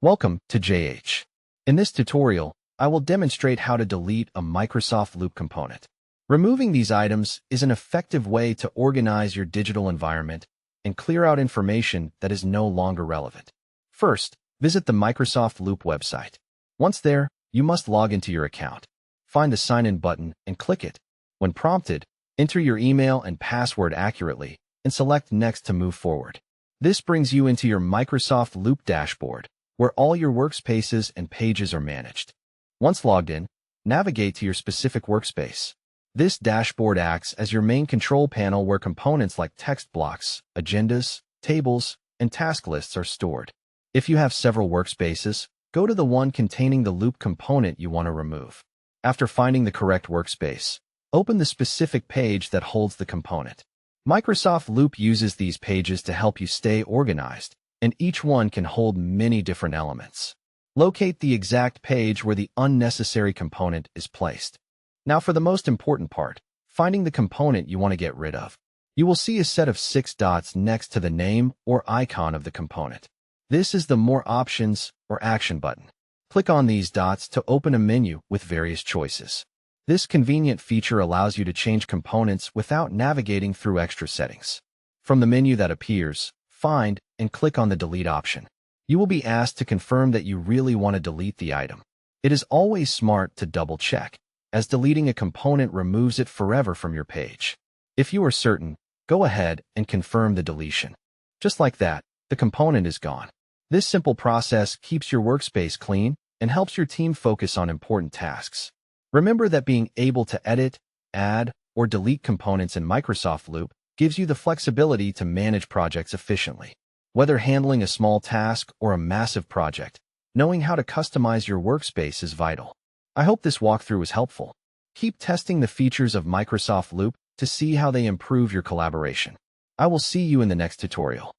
Welcome to JH. In this tutorial, I will demonstrate how to delete a Microsoft Loop component. Removing these items is an effective way to organize your digital environment and clear out information that is no longer relevant. First, visit the Microsoft Loop website. Once there, you must log into your account. Find the Sign In button and click it. When prompted, enter your email and password accurately and select Next to move forward. This brings you into your Microsoft Loop dashboard, where all your workspaces and pages are managed. Once logged in, navigate to your specific workspace. This dashboard acts as your main control panel where components like text blocks, agendas, tables, and task lists are stored. If you have several workspaces, go to the one containing the loop component you want to remove. After finding the correct workspace, open the specific page that holds the component. Microsoft Loop uses these pages to help you stay organized, and each one can hold many different elements. Locate the exact page where the unnecessary component is placed. Now for the most important part, finding the component you want to get rid of. You will see a set of 6 dots next to the name or icon of the component. This is the More Options or Action button. Click on these dots to open a menu with various choices. This convenient feature allows you to change components without navigating through extra settings. From the menu that appears, find and click on the Delete option. You will be asked to confirm that you really want to delete the item. It is always smart to double-check, as deleting a component removes it forever from your page. If you are certain, go ahead and confirm the deletion. Just like that, the component is gone. This simple process keeps your workspace clean and helps your team focus on important tasks. Remember that being able to edit, add, or delete components in Microsoft Loop gives you the flexibility to manage projects efficiently. Whether handling a small task or a massive project, knowing how to customize your workspace is vital. I hope this walkthrough was helpful. Keep testing the features of Microsoft Loop to see how they improve your collaboration. I will see you in the next tutorial.